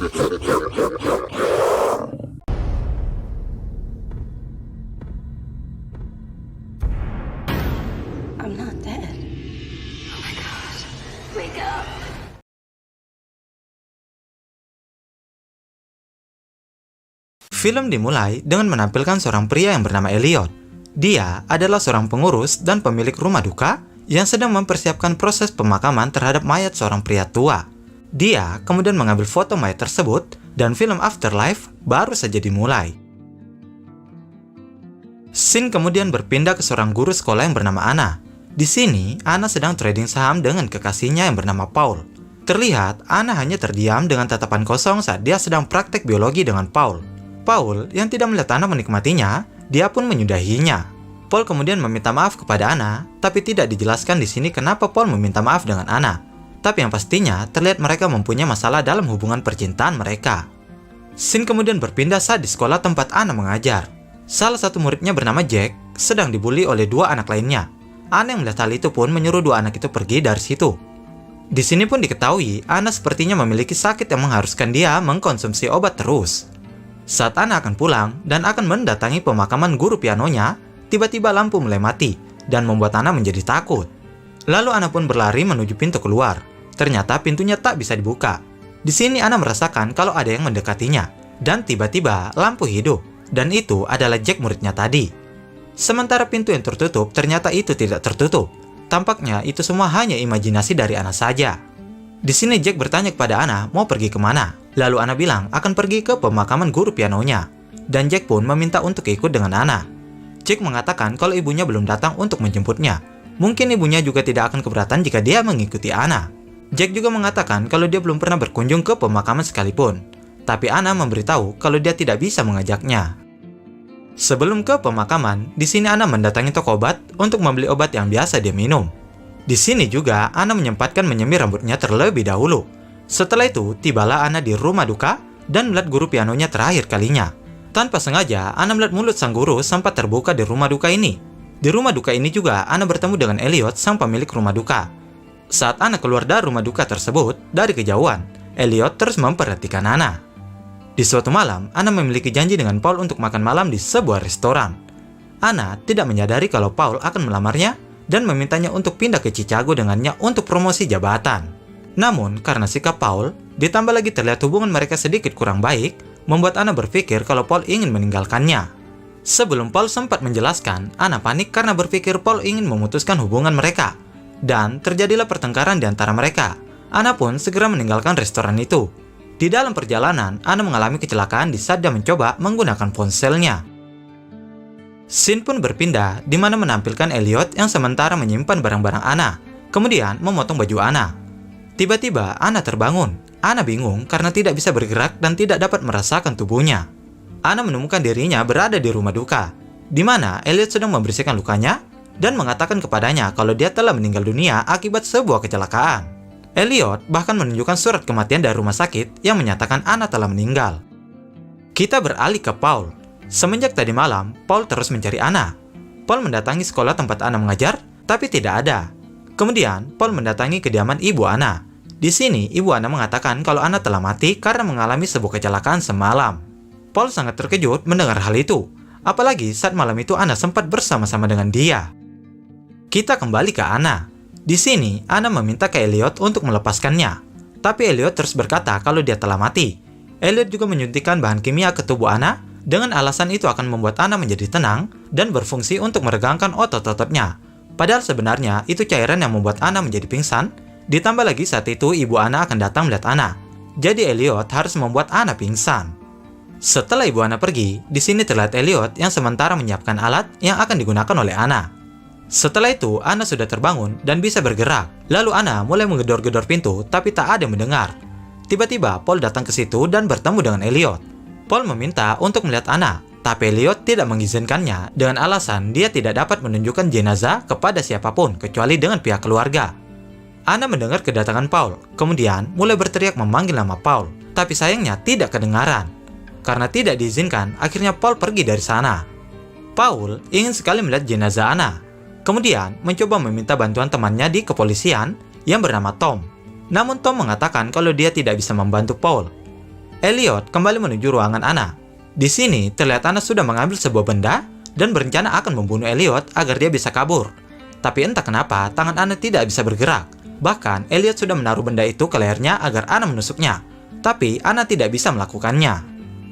I'm not dead. Oh my God. Wake up. Film dimulai dengan menampilkan seorang pria yang bernama Elliot. Dia adalah seorang pengurus dan pemilik rumah duka yang sedang mempersiapkan proses pemakaman terhadap mayat seorang pria tua. Dia kemudian mengambil foto mayat tersebut dan film Afterlife baru saja dimulai. Scene kemudian berpindah ke seorang guru sekolah yang bernama Anna. Di sini, Anna sedang trading saham dengan kekasihnya yang bernama Paul. Terlihat, Anna hanya terdiam dengan tatapan kosong saat dia sedang praktek biologi dengan Paul. Paul yang tidak melihat Anna menikmatinya, dia pun menyudahinya. Paul kemudian meminta maaf kepada Anna, tapi tidak dijelaskan di sini kenapa Paul meminta maaf dengan Anna. Tapi yang pastinya, terlihat mereka mempunyai masalah dalam hubungan percintaan mereka. Scene kemudian berpindah saat di sekolah tempat Anna mengajar. Salah satu muridnya bernama Jack sedang dibully oleh dua anak lainnya. Anna yang melihat hal itu pun menyuruh dua anak itu pergi dari situ. Di sini pun diketahui, Anna sepertinya memiliki sakit yang mengharuskan dia mengkonsumsi obat terus. Saat Anna akan pulang dan akan mendatangi pemakaman guru pianonya, tiba-tiba lampu mulai mati dan membuat Anna menjadi takut. Lalu Anna pun berlari menuju pintu keluar. Ternyata pintunya tak bisa dibuka. Di sini Anna merasakan kalau ada yang mendekatinya dan tiba-tiba lampu hidup dan itu adalah Jack muridnya tadi. Sementara pintu yang tertutup ternyata itu tidak tertutup. Tampaknya itu semua hanya imajinasi dari Anna saja. Di sini Jack bertanya kepada Anna mau pergi kemana. Lalu Anna bilang akan pergi ke pemakaman guru pianonya. Dan Jack pun meminta untuk ikut dengan Anna. Jack mengatakan kalau ibunya belum datang untuk menjemputnya. Mungkin ibunya juga tidak akan keberatan jika dia mengikuti Anna. Jack juga mengatakan kalau dia belum pernah berkunjung ke pemakaman sekalipun. Tapi Anna memberitahu kalau dia tidak bisa mengajaknya. Sebelum ke pemakaman, di sini Anna mendatangi toko obat untuk membeli obat yang biasa dia minum. Di sini juga Anna menyempatkan menyemir rambutnya terlebih dahulu. Setelah itu, tibalah Anna di rumah duka dan melihat guru pianonya terakhir kalinya. Tanpa sengaja, Anna melihat mulut sang guru sempat terbuka di rumah duka ini. Di rumah duka ini juga, Anna bertemu dengan Elliot, sang pemilik rumah duka. Saat Anna keluar dari rumah duka tersebut, dari kejauhan, Elliot terus memperhatikan Anna. Di suatu malam, Anna memiliki janji dengan Paul untuk makan malam di sebuah restoran. Anna tidak menyadari kalau Paul akan melamarnya dan memintanya untuk pindah ke Chicago dengannya untuk promosi jabatan. Namun, karena sikap Paul, ditambah lagi terlihat hubungan mereka sedikit kurang baik, membuat Anna berpikir kalau Paul ingin meninggalkannya. Sebelum Paul sempat menjelaskan, Anna panik karena berpikir Paul ingin memutuskan hubungan mereka. Dan terjadilah pertengkaran di antara mereka. Anna pun segera meninggalkan restoran itu. Di dalam perjalanan, Anna mengalami kecelakaan di saat dia mencoba menggunakan ponselnya. Scene pun berpindah, di mana menampilkan Elliot yang sementara menyimpan barang-barang Anna, kemudian memotong baju Anna. Tiba-tiba, Anna terbangun. Anna bingung karena tidak bisa bergerak dan tidak dapat merasakan tubuhnya. Anna menemukan dirinya berada di rumah duka, di mana Elliot sedang membersihkan lukanya dan mengatakan kepadanya kalau dia telah meninggal dunia akibat sebuah kecelakaan. Elliot bahkan menunjukkan surat kematian dari rumah sakit yang menyatakan Anna telah meninggal. Kita beralih ke Paul. Semenjak tadi malam, Paul terus mencari Anna. Paul mendatangi sekolah tempat Anna mengajar, tapi tidak ada. Kemudian, Paul mendatangi kediaman ibu Anna. Di sini, ibu Anna mengatakan kalau Anna telah mati karena mengalami sebuah kecelakaan semalam. Paul sangat terkejut mendengar hal itu, apalagi saat malam itu Anna sempat bersama-sama dengan dia. Kita kembali ke Anna. Di sini, Anna meminta ke Elliot untuk melepaskannya. Tapi Elliot terus berkata kalau dia telah mati. Elliot juga menyuntikkan bahan kimia ke tubuh Anna, dengan alasan itu akan membuat Anna menjadi tenang dan berfungsi untuk meregangkan otot-ototnya. Padahal sebenarnya itu cairan yang membuat Anna menjadi pingsan, ditambah lagi saat itu ibu Anna akan datang melihat Anna. Jadi Elliot harus membuat Anna pingsan. Setelah ibu Anna pergi, di sini terlihat Elliot yang sementara menyiapkan alat yang akan digunakan oleh Anna. Setelah itu, Anna sudah terbangun dan bisa bergerak. Lalu Anna mulai menggedor-gedor pintu, tapi tak ada yang mendengar. Tiba-tiba, Paul datang ke situ dan bertemu dengan Elliot. Paul meminta untuk melihat Anna, tapi Elliot tidak mengizinkannya dengan alasan dia tidak dapat menunjukkan jenazah kepada siapapun kecuali dengan pihak keluarga. Anna mendengar kedatangan Paul, kemudian mulai berteriak memanggil nama Paul, tapi sayangnya tidak kedengaran. Karena tidak diizinkan, akhirnya Paul pergi dari sana. Paul ingin sekali melihat jenazah Anna, kemudian mencoba meminta bantuan temannya di kepolisian yang bernama Tom. Namun Tom mengatakan kalau dia tidak bisa membantu Paul. Elliot kembali menuju ruangan Anna. Di sini terlihat Anna sudah mengambil sebuah benda dan berencana akan membunuh Elliot agar dia bisa kabur. Tapi entah kenapa tangan Anna tidak bisa bergerak. Bahkan Elliot sudah menaruh benda itu ke lehernya agar Anna menusuknya. Tapi Anna tidak bisa melakukannya.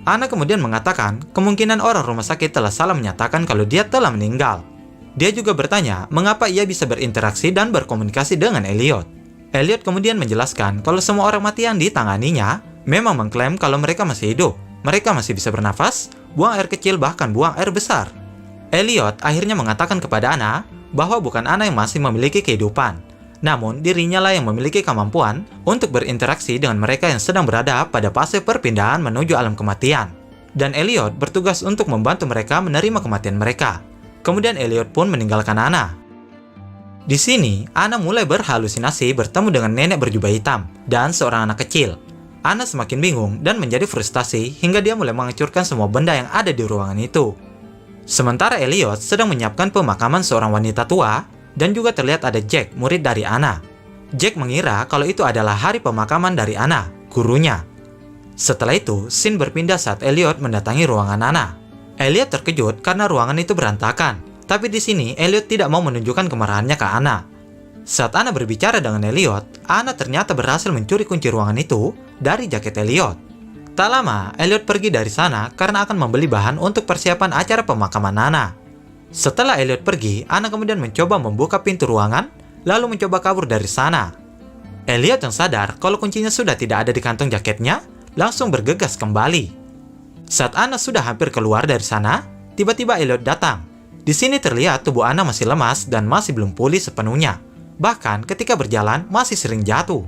Anna kemudian mengatakan kemungkinan orang rumah sakit telah salah menyatakan kalau dia telah meninggal. Dia juga bertanya mengapa ia bisa berinteraksi dan berkomunikasi dengan Elliot. Elliot kemudian menjelaskan kalau semua orang mati yang ditanganinya memang mengklaim kalau mereka masih hidup. Mereka masih bisa bernafas, buang air kecil bahkan buang air besar. Elliot akhirnya mengatakan kepada Anna bahwa bukan Anna yang masih memiliki kehidupan. Namun, dirinya lah yang memiliki kemampuan untuk berinteraksi dengan mereka yang sedang berada pada fase perpindahan menuju alam kematian. Dan Elliot bertugas untuk membantu mereka menerima kematian mereka. Kemudian Elliot pun meninggalkan Anna. Di sini, Anna mulai berhalusinasi bertemu dengan nenek berjubah hitam dan seorang anak kecil. Anna semakin bingung dan menjadi frustasi hingga dia mulai menghancurkan semua benda yang ada di ruangan itu. Sementara Elliot sedang menyiapkan pemakaman seorang wanita tua, dan juga terlihat ada Jack, murid dari Anna. Jack mengira kalau itu adalah hari pemakaman dari Anna, gurunya. Setelah itu, scene berpindah saat Elliot mendatangi ruangan Anna. Elliot terkejut karena ruangan itu berantakan. Tapi di sini, Elliot tidak mau menunjukkan kemarahannya ke Anna. Saat Anna berbicara dengan Elliot, Anna ternyata berhasil mencuri kunci ruangan itu dari jaket Elliot. Tak lama, Elliot pergi dari sana karena akan membeli bahan untuk persiapan acara pemakaman Anna. Setelah Elliot pergi, Anna kemudian mencoba membuka pintu ruangan, lalu mencoba kabur dari sana. Elliot yang sadar kalau kuncinya sudah tidak ada di kantong jaketnya, langsung bergegas kembali. Saat Anna sudah hampir keluar dari sana, tiba-tiba Elliot datang. Di sini terlihat tubuh Anna masih lemas dan masih belum pulih sepenuhnya. Bahkan ketika berjalan masih sering jatuh.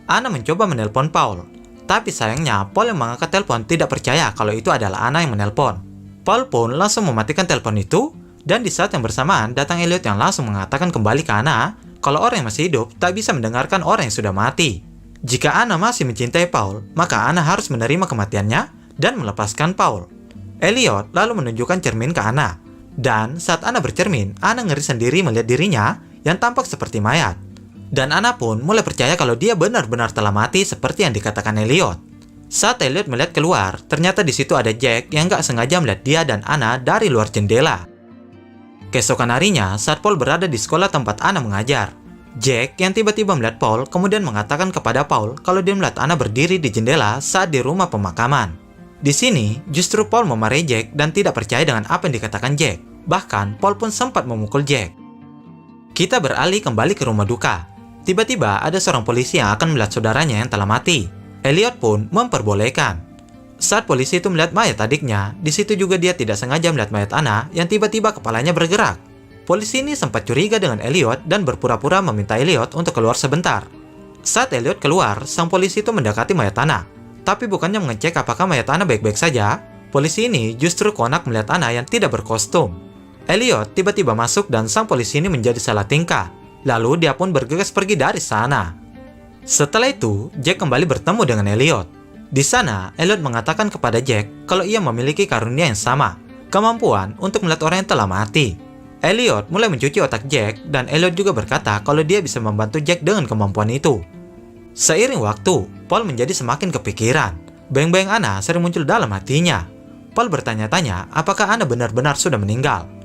Anna mencoba menelpon Paul, tapi sayangnya Paul yang mengangkat telepon tidak percaya kalau itu adalah Anna yang menelpon. Paul pun langsung mematikan telepon itu. Dan di saat yang bersamaan, datang Elliot yang langsung mengatakan kembali ke Anna kalau orang yang masih hidup tak bisa mendengarkan orang yang sudah mati. Jika Anna masih mencintai Paul, maka Anna harus menerima kematiannya dan melepaskan Paul. Elliot lalu menunjukkan cermin ke Anna. Dan saat Anna bercermin, Anna ngeri sendiri melihat dirinya yang tampak seperti mayat. Dan Anna pun mulai percaya kalau dia benar-benar telah mati seperti yang dikatakan Elliot. Saat Elliot melihat keluar, ternyata di situ ada Jack yang gak sengaja melihat dia dan Anna dari luar jendela. Keesokan harinya, saat Paul berada di sekolah tempat Anna mengajar, Jack yang tiba-tiba melihat Paul kemudian mengatakan kepada Paul kalau dia melihat Anna berdiri di jendela saat di rumah pemakaman. Di sini, justru Paul memarahi Jack dan tidak percaya dengan apa yang dikatakan Jack. Bahkan, Paul pun sempat memukul Jack. Kita beralih kembali ke rumah duka. Tiba-tiba ada seorang polisi yang akan melihat saudaranya yang telah mati. Elliot pun memperbolehkan. Saat polisi itu melihat mayat adiknya, di situ juga dia tidak sengaja melihat mayat Anna yang tiba-tiba kepalanya bergerak. Polisi ini sempat curiga dengan Elliot dan berpura-pura meminta Elliot untuk keluar sebentar. Saat Elliot keluar, sang polisi itu mendekati mayat Anna. Tapi bukannya mengecek apakah mayat Anna baik-baik saja, polisi ini justru konak melihat Anna yang tidak berkostum. Elliot tiba-tiba masuk dan sang polisi ini menjadi salah tingkah. Lalu dia pun bergegas pergi dari sana. Setelah itu, Jack kembali bertemu dengan Elliot. Di sana, Elliot mengatakan kepada Jack kalau ia memiliki karunia yang sama, kemampuan untuk melihat orang yang telah mati. Elliot mulai mencuci otak Jack dan Elliot juga berkata kalau dia bisa membantu Jack dengan kemampuan itu. Seiring waktu, Paul menjadi semakin kepikiran. Bayang-bayang Anna sering muncul dalam hatinya. Paul bertanya-tanya apakah Anna benar-benar sudah meninggal.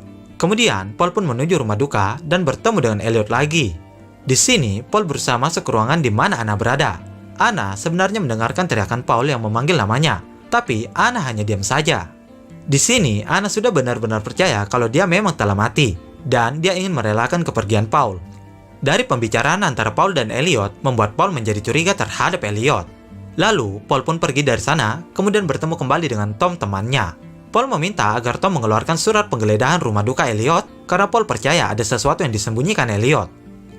Kemudian, Paul pun menuju rumah duka dan bertemu dengan Elliot lagi. Di sini, Paul berusaha masuk ke ruangan di mana Anna berada. Anna sebenarnya mendengarkan teriakan Paul yang memanggil namanya, tapi Anna hanya diam saja. Di sini, Anna sudah benar-benar percaya kalau dia memang telah mati, dan dia ingin merelakan kepergian Paul. Dari pembicaraan antara Paul dan Elliot, membuat Paul menjadi curiga terhadap Elliot. Lalu, Paul pun pergi dari sana, kemudian bertemu kembali dengan Tom temannya. Paul meminta agar Tom mengeluarkan surat penggeledahan rumah duka Elliot, karena Paul percaya ada sesuatu yang disembunyikan Elliot.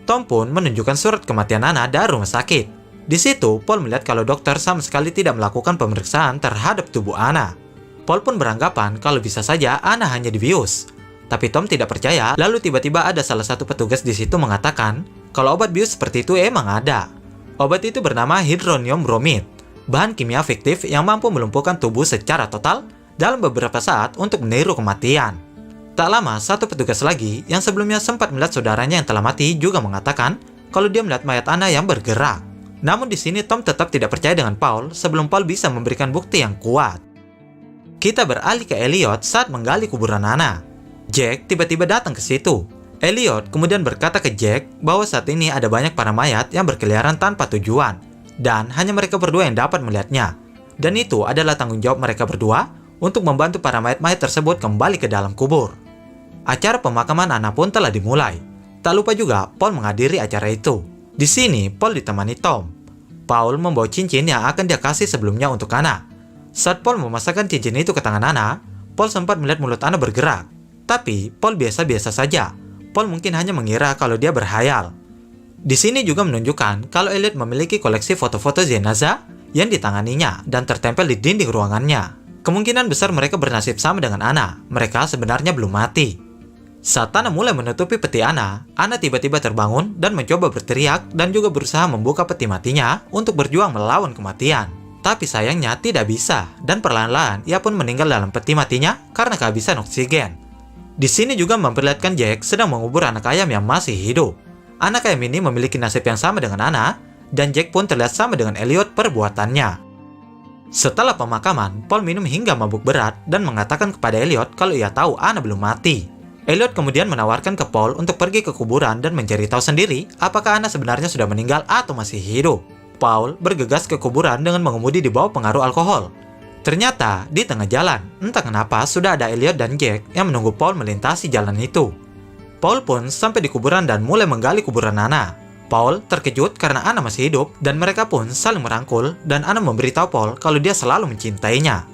Tom pun menunjukkan surat kematian Anna dari rumah sakit. Di situ, Paul melihat kalau dokter sama sekali tidak melakukan pemeriksaan terhadap tubuh Anna. Paul pun beranggapan kalau bisa saja Anna hanya dibius. Tapi Tom tidak percaya, lalu tiba-tiba ada salah satu petugas di situ mengatakan kalau obat bius seperti itu emang ada. Obat itu bernama hydronium bromide, bahan kimia fiktif yang mampu melumpuhkan tubuh secara total dalam beberapa saat untuk meniru kematian. Tak lama, satu petugas lagi yang sebelumnya sempat melihat saudaranya yang telah mati juga mengatakan kalau dia melihat mayat Anna yang bergerak. Namun di sini Tom tetap tidak percaya dengan Paul sebelum Paul bisa memberikan bukti yang kuat. Kita beralih ke Elliot saat menggali kuburan Anna. Jack tiba-tiba datang ke situ. Elliot kemudian berkata ke Jack bahwa saat ini ada banyak para mayat yang berkeliaran tanpa tujuan, dan hanya mereka berdua yang dapat melihatnya. Dan itu adalah tanggung jawab mereka berdua untuk membantu para mayat-mayat tersebut kembali ke dalam kubur. Acara pemakaman Anna pun telah dimulai. Tak lupa juga Paul menghadiri acara itu. Di sini Paul ditemani Tom. Paul membawa cincin yang akan dia kasih sebelumnya untuk Anna. Saat Paul memasakkan cincin itu ke tangan Anna, Paul sempat melihat mulut Anna bergerak. Tapi Paul biasa-biasa saja. Paul mungkin hanya mengira kalau dia berhayal. Di sini juga menunjukkan kalau Elliot memiliki koleksi foto-foto jenazah yang ditanganinya dan tertempel di dinding ruangannya. Kemungkinan besar mereka bernasib sama dengan Anna. Mereka sebenarnya belum mati. Saat Anna mulai menutupi peti Anna tiba-tiba terbangun dan mencoba berteriak dan juga berusaha membuka peti matinya untuk berjuang melawan kematian. Tapi sayangnya tidak bisa, dan perlahan-lahan ia pun meninggal dalam peti matinya karena kehabisan oksigen. Di sini juga memperlihatkan Jack sedang mengubur anak ayam yang masih hidup. Anak ayam ini memiliki nasib yang sama dengan Anna, dan Jack pun terlihat sama dengan Elliot perbuatannya. Setelah pemakaman, Paul minum hingga mabuk berat dan mengatakan kepada Elliot kalau ia tahu Anna belum mati. Elliot kemudian menawarkan ke Paul untuk pergi ke kuburan dan mencari tahu sendiri apakah Anna sebenarnya sudah meninggal atau masih hidup. Paul bergegas ke kuburan dengan mengemudi di bawah pengaruh alkohol. Ternyata di tengah jalan, entah kenapa sudah ada Elliot dan Jack yang menunggu Paul melintasi jalan itu. Paul pun sampai di kuburan dan mulai menggali kuburan Anna. Paul terkejut karena Anna masih hidup dan mereka pun saling merangkul dan Anna memberitahu Paul kalau dia selalu mencintainya.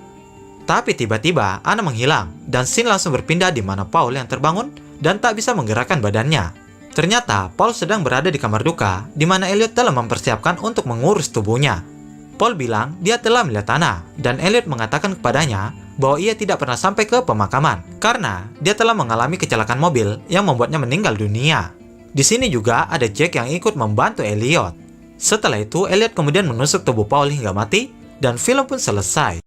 Tapi tiba-tiba Anna menghilang dan scene langsung berpindah di mana Paul yang terbangun dan tak bisa menggerakkan badannya. Ternyata Paul sedang berada di kamar duka di mana Elliot telah mempersiapkan untuk mengurus tubuhnya. Paul bilang dia telah melihat Anna dan Elliot mengatakan kepadanya bahwa ia tidak pernah sampai ke pemakaman karena dia telah mengalami kecelakaan mobil yang membuatnya meninggal dunia. Di sini juga ada Jack yang ikut membantu Elliot. Setelah itu Elliot kemudian menusuk tubuh Paul hingga mati dan film pun selesai.